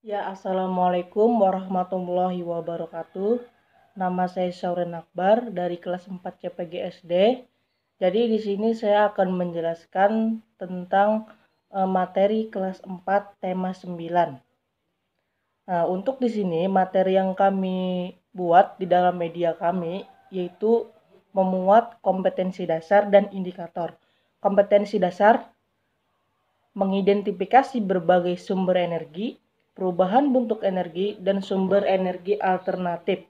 Ya, Assalamualaikum warahmatullahi wabarakatuh. Nama saya Syauren Akbar dari kelas 4 CPG SD. Jadi di sini saya akan menjelaskan tentang materi kelas 4 tema 9. Nah, untuk di sini materi yang kami buat di dalam media kami yaitu memuat kompetensi dasar dan indikator. Kompetensi dasar mengidentifikasi berbagai sumber energi, perubahan bentuk energi, dan sumber energi alternatif.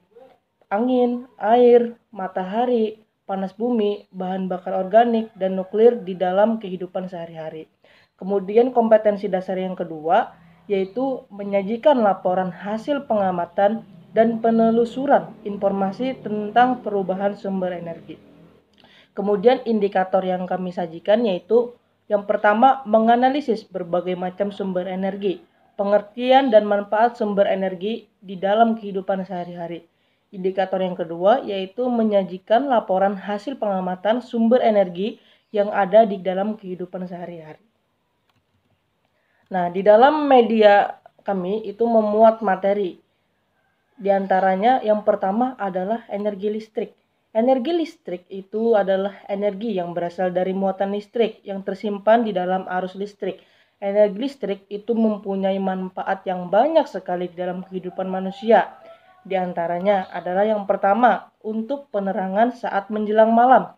Angin, air, matahari, panas bumi, bahan bakar organik, dan nuklir di dalam kehidupan sehari-hari. Kemudian kompetensi dasar yang kedua yaitu menyajikan laporan hasil pengamatan dan penelusuran informasi tentang perubahan sumber energi. Kemudian indikator yang kami sajikan yaitu yang pertama menganalisis berbagai macam sumber energi, pengertian dan manfaat sumber energi di dalam kehidupan sehari-hari. Indikator yang kedua yaitu menyajikan laporan hasil pengamatan sumber energi yang ada di dalam kehidupan sehari-hari. Nah, di dalam media kami itu memuat materi. Di antaranya yang pertama adalah energi listrik. Energi listrik itu adalah energi yang berasal dari muatan listrik yang tersimpan di dalam arus listrik. Energi listrik itu mempunyai manfaat yang banyak sekali di dalam kehidupan manusia. Di antaranya adalah yang pertama untuk penerangan saat menjelang malam.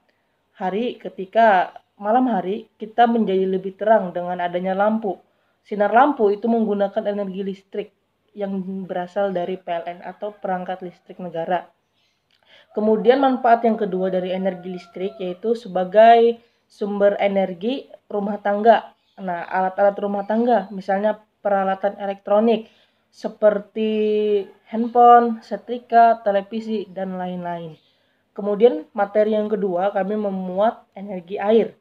Ketika malam hari kita menjadi lebih terang dengan adanya lampu. Sinar lampu itu menggunakan energi listrik yang berasal dari PLN atau perangkat listrik negara. Kemudian manfaat yang kedua dari energi listrik yaitu sebagai sumber energi rumah tangga. Nah, alat-alat rumah tangga, misalnya peralatan elektronik seperti handphone, setrika, televisi, dan lain-lain. Kemudian materi yang kedua kami memuat energi air.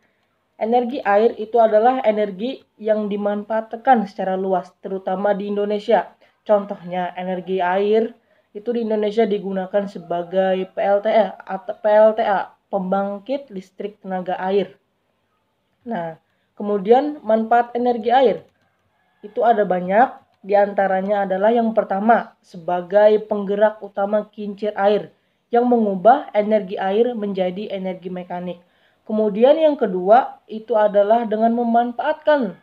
Energi air itu adalah energi yang dimanfaatkan secara luas, terutama di Indonesia. Contohnya, energi air itu di Indonesia digunakan sebagai PLTA, pembangkit listrik tenaga air. Nah, kemudian manfaat energi air itu ada banyak, di antaranya adalah yang pertama, sebagai penggerak utama kincir air yang mengubah energi air menjadi energi mekanik. Kemudian yang kedua itu adalah dengan memanfaatkan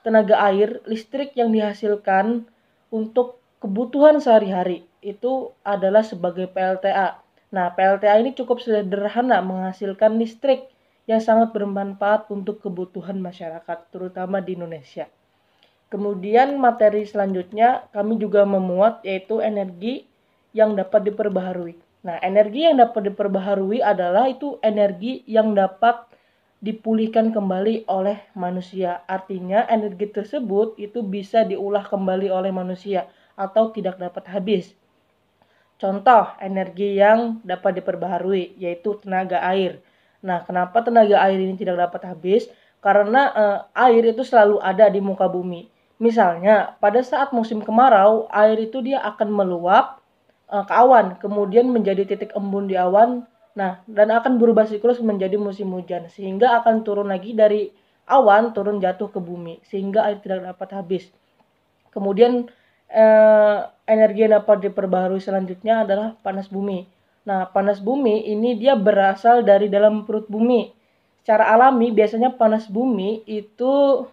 tenaga air, listrik yang dihasilkan untuk kebutuhan sehari-hari itu adalah sebagai PLTA. Nah, PLTA ini cukup sederhana menghasilkan listrik yang sangat bermanfaat untuk kebutuhan masyarakat, terutama di Indonesia. Kemudian materi selanjutnya kami juga memuat yaitu energi yang dapat diperbaharui. Nah, energi yang dapat diperbaharui adalah itu energi yang dapat dipulihkan kembali oleh manusia. Artinya energi tersebut itu bisa diolah kembali oleh manusia atau tidak dapat habis. Contoh energi yang dapat diperbaharui yaitu tenaga air. Nah, kenapa tenaga air ini tidak dapat habis? Karena air itu selalu ada di muka bumi. Misalnya, pada saat musim kemarau, air itu dia akan meluap ke awan, kemudian menjadi titik embun di awan. Nah, dan akan berubah siklus menjadi musim hujan, sehingga akan turun lagi dari awan, turun jatuh ke bumi, sehingga air tidak dapat habis. Kemudian energi yang dapat diperbaharui selanjutnya adalah panas bumi. Nah, panas bumi ini dia berasal dari dalam perut bumi. Secara alami biasanya panas bumi itu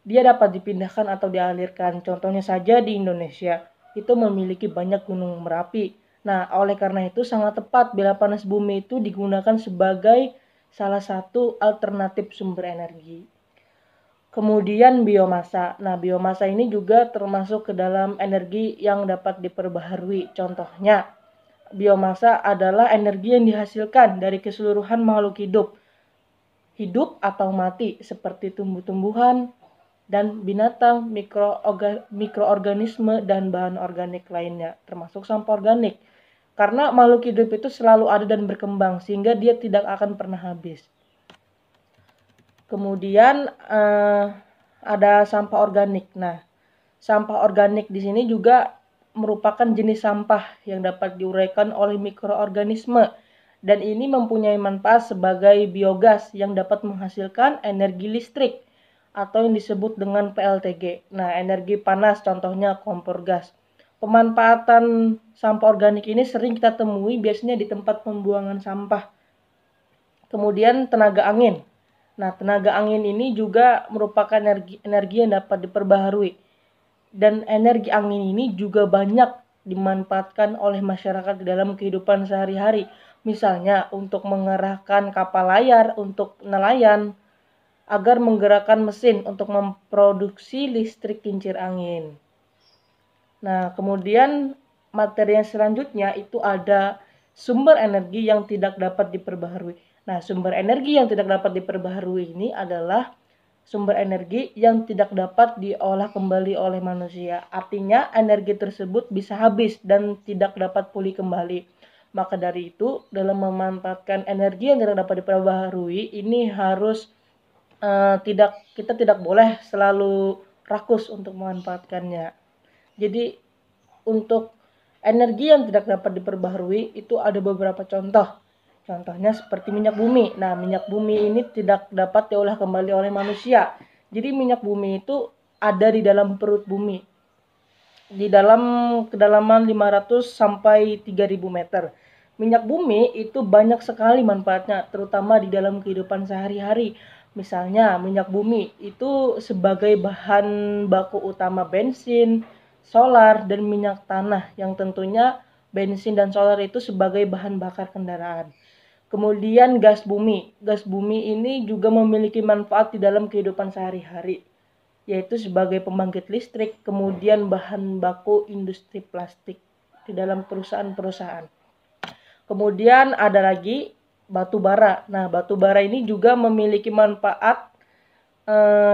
dia dapat dipindahkan atau dialirkan. Contohnya saja di Indonesia itu memiliki banyak gunung berapi. Nah, oleh karena itu sangat tepat bila panas bumi itu digunakan sebagai salah satu alternatif sumber energi. Kemudian biomasa. Nah, biomasa ini juga termasuk ke dalam energi yang dapat diperbaharui. Contohnya, biomasa adalah energi yang dihasilkan dari keseluruhan makhluk hidup. Hidup atau mati seperti tumbuh-tumbuhan dan binatang, mikroorganisme dan bahan organik lainnya, termasuk sampah organik. Karena makhluk hidup itu selalu ada dan berkembang sehingga dia tidak akan pernah habis. Kemudian ada sampah organik. Nah, sampah organik di sini juga merupakan jenis sampah yang dapat diuraikan oleh mikroorganisme dan ini mempunyai manfaat sebagai biogas yang dapat menghasilkan energi listrik. atau yang disebut dengan PLTG. Nah, energi panas contohnya kompor gas. Pemanfaatan sampah organik ini sering kita temui biasanya di tempat pembuangan sampah. Kemudian tenaga angin. Nah, tenaga angin ini juga merupakan energi yang dapat diperbaharui. Dan energi angin ini juga banyak dimanfaatkan oleh masyarakat di dalam kehidupan sehari-hari. Misalnya untuk mengerahkan kapal layar untuk nelayan, agar menggerakkan mesin untuk memproduksi listrik kincir angin. Nah, kemudian materi yang selanjutnya itu ada sumber energi yang tidak dapat diperbaharui. Nah, sumber energi yang tidak dapat diperbaharui ini adalah sumber energi yang tidak dapat diolah kembali oleh manusia. Artinya, energi tersebut bisa habis dan tidak dapat pulih kembali. Maka dari itu, dalam memanfaatkan energi yang tidak dapat diperbaharui, ini harus kita tidak boleh selalu rakus untuk memanfaatkannya. Jadi untuk energi yang tidak dapat diperbaharui itu ada beberapa contoh. Contohnya seperti minyak bumi. Nah, minyak bumi ini tidak dapat diolah kembali oleh manusia. Jadi minyak bumi itu ada di dalam perut bumi. Di dalam kedalaman 500 sampai 3000 meter. Minyak bumi itu banyak sekali manfaatnya, terutama di dalam kehidupan sehari-hari. Misalnya minyak bumi itu sebagai bahan baku utama bensin, solar, dan minyak tanah yang tentunya bensin dan solar itu sebagai bahan bakar kendaraan. Kemudian gas bumi. Gas bumi ini juga memiliki manfaat di dalam kehidupan sehari-hari, yaitu sebagai pembangkit listrik, kemudian bahan baku industri plastik di dalam perusahaan-perusahaan. Kemudian ada lagi batu bara. Nah, batu bara ini juga memiliki manfaat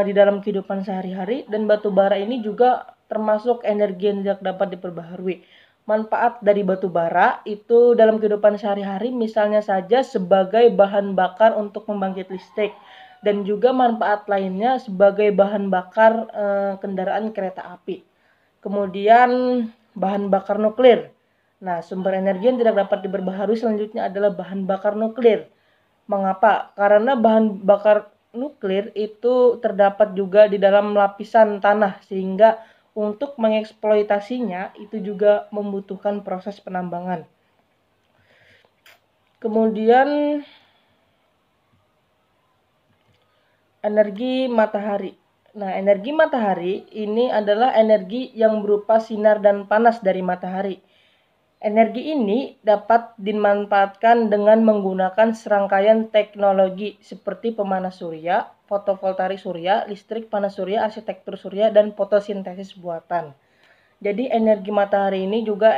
di dalam kehidupan sehari-hari, dan batu bara ini juga termasuk energi yang tidak dapat diperbaharui. Manfaat dari batu bara itu dalam kehidupan sehari-hari misalnya saja sebagai bahan bakar untuk membangkit listrik, dan juga manfaat lainnya sebagai bahan bakar kendaraan kereta api. Kemudian bahan bakar nuklir. Nah, sumber energi yang tidak dapat diperbaharui selanjutnya adalah bahan bakar nuklir. Mengapa? Karena bahan bakar nuklir itu terdapat juga di dalam lapisan tanah, sehingga untuk mengeksploitasinya itu juga membutuhkan proses penambangan. Kemudian energi matahari. Nah, energi matahari ini adalah energi yang berupa sinar dan panas dari matahari. Energi ini dapat dimanfaatkan dengan menggunakan serangkaian teknologi seperti pemanas surya, fotovoltaik surya, listrik panas surya, arsitektur surya, dan fotosintesis buatan. Jadi energi matahari ini juga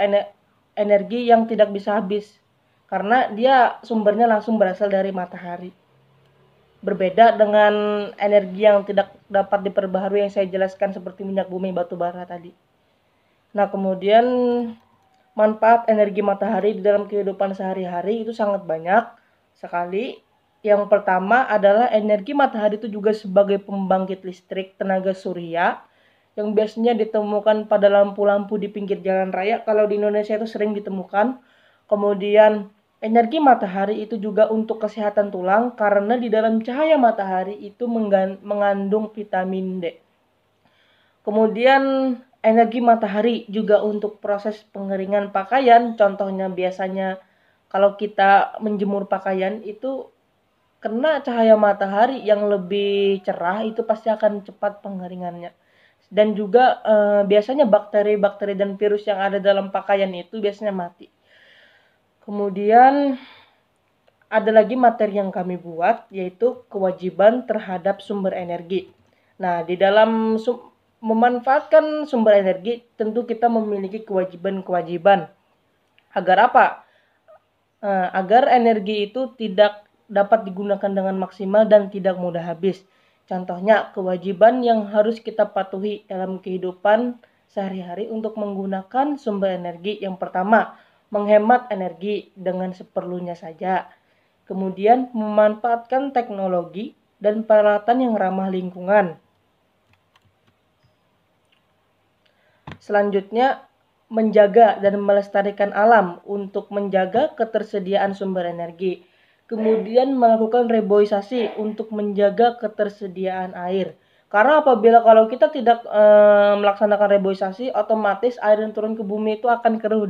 energi yang tidak bisa habis, karena dia sumbernya langsung berasal dari matahari. Berbeda dengan energi yang tidak dapat diperbaharui yang saya jelaskan seperti minyak bumi, batu bara tadi. Nah, kemudian manfaat energi matahari di dalam kehidupan sehari-hari itu sangat banyak sekali. Yang pertama adalah energi matahari itu juga sebagai pembangkit listrik tenaga surya yang biasanya ditemukan pada lampu-lampu di pinggir jalan raya. Kalau di Indonesia itu sering ditemukan. Kemudian energi matahari itu juga untuk kesehatan tulang karena di dalam cahaya matahari itu mengandung vitamin D. Kemudian energi matahari juga untuk proses pengeringan pakaian. Contohnya biasanya kalau kita menjemur pakaian itu kena cahaya matahari yang lebih cerah, itu pasti akan cepat pengeringannya. Dan juga biasanya bakteri-bakteri dan virus yang ada dalam pakaian itu biasanya mati. Kemudian ada lagi materi yang kami buat, yaitu kewajiban terhadap sumber energi. Nah, di dalam memanfaatkan sumber energi, tentu kita memiliki kewajiban-kewajiban. Agar apa? Agar energi itu tidak dapat digunakan dengan maksimal dan tidak mudah habis. Contohnya, kewajiban yang harus kita patuhi dalam kehidupan sehari-hari untuk menggunakan sumber energi. Yang pertama, menghemat energi dengan seperlunya saja. Kemudian, memanfaatkan teknologi dan peralatan yang ramah lingkungan. Selanjutnya, menjaga dan melestarikan alam untuk menjaga ketersediaan sumber energi. Kemudian melakukan reboisasi untuk menjaga ketersediaan air. Karena kalau kita tidak melaksanakan reboisasi, otomatis air yang turun ke bumi itu akan keruh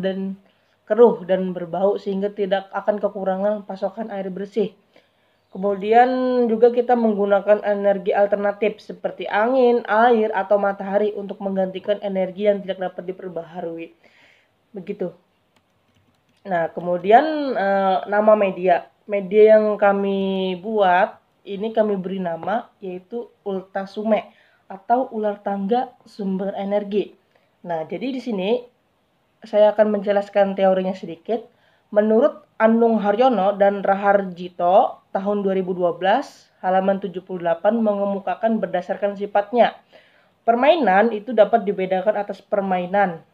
dan berbau, sehingga tidak akan kekurangan pasokan air bersih. Kemudian juga kita menggunakan energi alternatif seperti angin, air, atau matahari untuk menggantikan energi yang tidak dapat diperbaharui. Begitu. Nah, kemudian nama media. Media yang kami buat ini kami beri nama yaitu Ultasume atau ular tangga sumber energi. Nah, jadi di sini saya akan menjelaskan teorinya sedikit. Menurut Anung Haryono dan Raharjito tahun 2012 halaman 78 mengemukakan berdasarkan sifatnya. Permainan itu dapat dibedakan atas permainan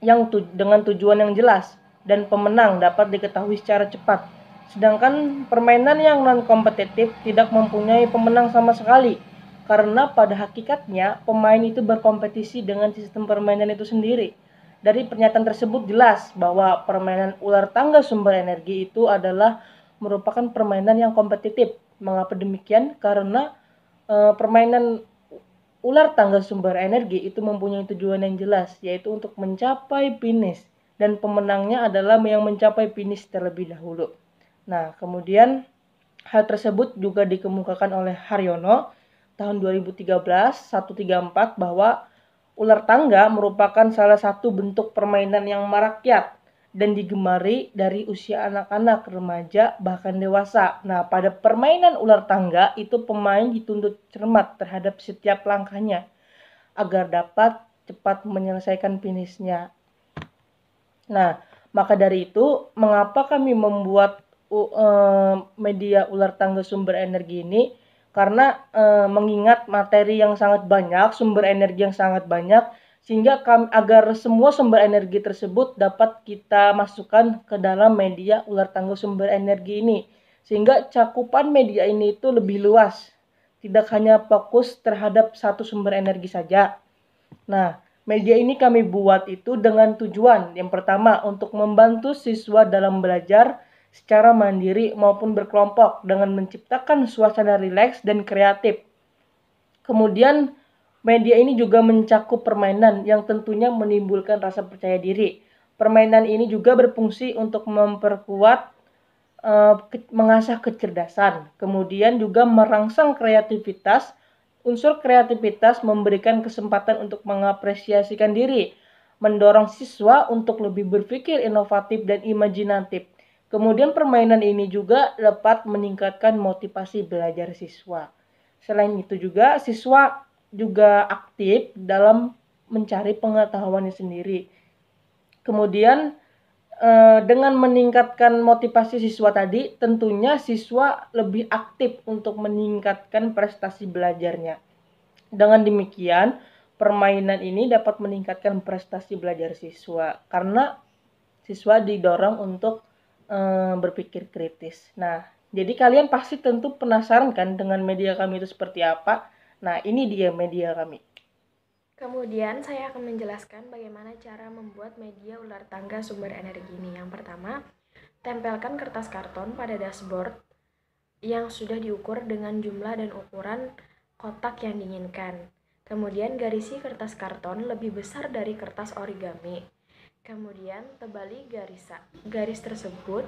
yang dengan tujuan yang jelas dan pemenang dapat diketahui secara cepat. Sedangkan permainan yang non-kompetitif tidak mempunyai pemenang sama sekali, karena pada hakikatnya pemain itu berkompetisi dengan sistem permainan itu sendiri. Dari pernyataan tersebut jelas bahwa permainan ular tangga sumber energi itu adalah merupakan permainan yang kompetitif. Mengapa demikian? Karena permainan ular tangga sumber energi itu mempunyai tujuan yang jelas, yaitu untuk mencapai finish, dan pemenangnya adalah yang mencapai finish terlebih dahulu. Nah, kemudian hal tersebut juga dikemukakan oleh Haryono tahun 2013 134 bahwa ular tangga merupakan salah satu bentuk permainan yang merakyat dan digemari dari usia anak-anak, remaja, bahkan dewasa. Nah, pada permainan ular tangga itu pemain dituntut cermat terhadap setiap langkahnya agar dapat cepat menyelesaikan finishnya. Nah, maka dari itu, mengapa kami membuat media ular tangga sumber energi ini? Karena mengingat materi yang sangat banyak, sumber energi yang sangat banyak, sehingga agar semua sumber energi tersebut dapat kita masukkan ke dalam media ular tangga sumber energi ini, sehingga cakupan media ini itu lebih luas, tidak hanya fokus terhadap satu sumber energi saja. Nah, media ini kami buat itu dengan tujuan yang pertama untuk membantu siswa dalam belajar secara mandiri maupun berkelompok dengan menciptakan suasana rileks dan kreatif. Kemudian media ini juga mencakup permainan yang tentunya menimbulkan rasa percaya diri. Permainan ini juga berfungsi untuk memperkuat mengasah kecerdasan, kemudian juga merangsang kreativitas. Unsur kreativitas memberikan kesempatan untuk mengapresiasikan diri, mendorong siswa untuk lebih berpikir inovatif dan imajinatif. Kemudian permainan ini juga dapat meningkatkan motivasi belajar siswa. Selain itu juga siswa juga aktif dalam mencari pengetahuannya sendiri. Kemudian dengan meningkatkan motivasi siswa tadi, tentunya siswa lebih aktif untuk meningkatkan prestasi belajarnya. Dengan demikian, permainan ini dapat meningkatkan prestasi belajar siswa karena siswa didorong untuk berpikir kritis. Nah, jadi kalian pasti tentu penasaran kan dengan media kami itu seperti apa? Nah, ini dia media kami. Kemudian saya akan menjelaskan bagaimana cara membuat media ular tangga sumber energi ini. Yang pertama, tempelkan kertas karton pada dashboard yang sudah diukur dengan jumlah dan ukuran kotak yang diinginkan. Kemudian garisi kertas karton lebih besar dari kertas origami. Kemudian tebali garis tersebut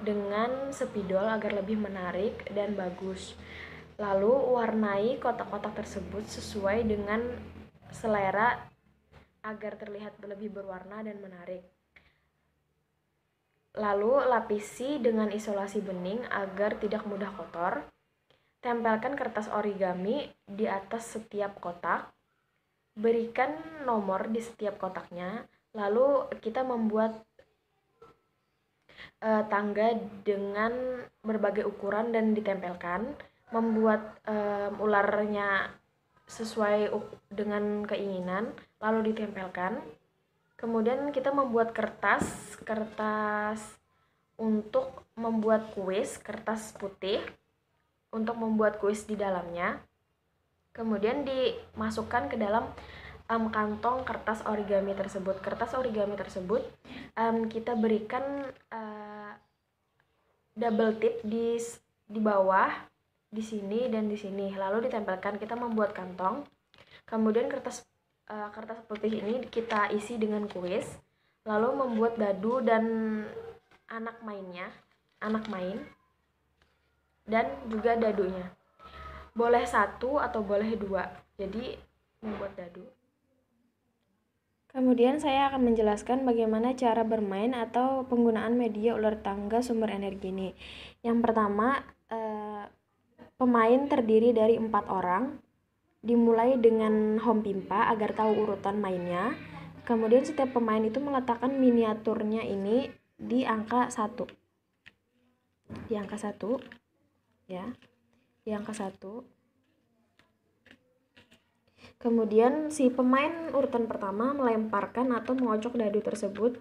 dengan spidol agar lebih menarik dan bagus. Lalu warnai kotak-kotak tersebut sesuai dengan selera agar terlihat lebih berwarna dan menarik. Lalu lapisi dengan isolasi bening agar tidak mudah kotor. Tempelkan kertas origami di atas setiap kotak. Berikan nomor di setiap kotaknya. Lalu kita membuat tangga dengan berbagai ukuran dan ditempelkan. Membuat ularnya sesuai dengan keinginan, lalu ditempelkan. Kemudian kita membuat kertas untuk membuat kuis, kertas putih untuk membuat kuis di dalamnya. Kemudian dimasukkan ke dalam kantong kertas origami tersebut. Kertas origami tersebut kita berikan double tip di bawah di sini dan di sini, lalu ditempelkan. Kita membuat kantong, kemudian kertas putih ini kita isi dengan kuis, lalu membuat dadu dan anak main dan juga dadunya. Boleh satu atau boleh dua, jadi membuat dadu. Kemudian saya akan menjelaskan bagaimana cara bermain atau penggunaan media ular tangga sumber energi ini. Yang pertama, pemain terdiri dari 4 orang, dimulai dengan home pimpa agar tahu urutan mainnya. Kemudian setiap pemain itu meletakkan miniaturnya ini di angka 1. Di angka 1 ya. Di angka 1. Kemudian si pemain urutan pertama melemparkan atau mengocok dadu tersebut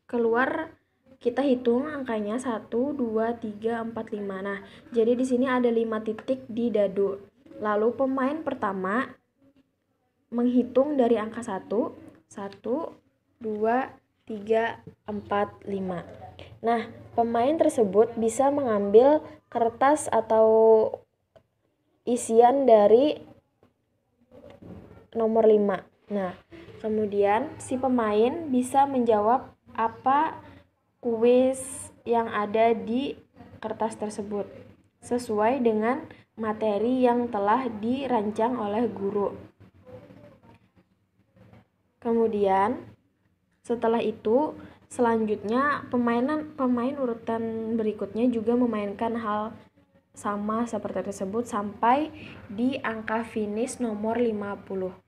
keluar. Kita hitung angkanya 1, 2, 3, 4, 5. Nah, jadi di sini ada 5 titik di dadu. Lalu pemain pertama menghitung dari angka 1, 1, 2, 3, 4, 5. Nah, pemain tersebut bisa mengambil kertas atau isian dari nomor 5. Nah, kemudian si pemain bisa menjawab apa kuis yang ada di kertas tersebut sesuai dengan materi yang telah dirancang oleh guru. Kemudian setelah itu selanjutnya pemain urutan berikutnya juga memainkan hal sama seperti tersebut sampai di angka finish nomor 50.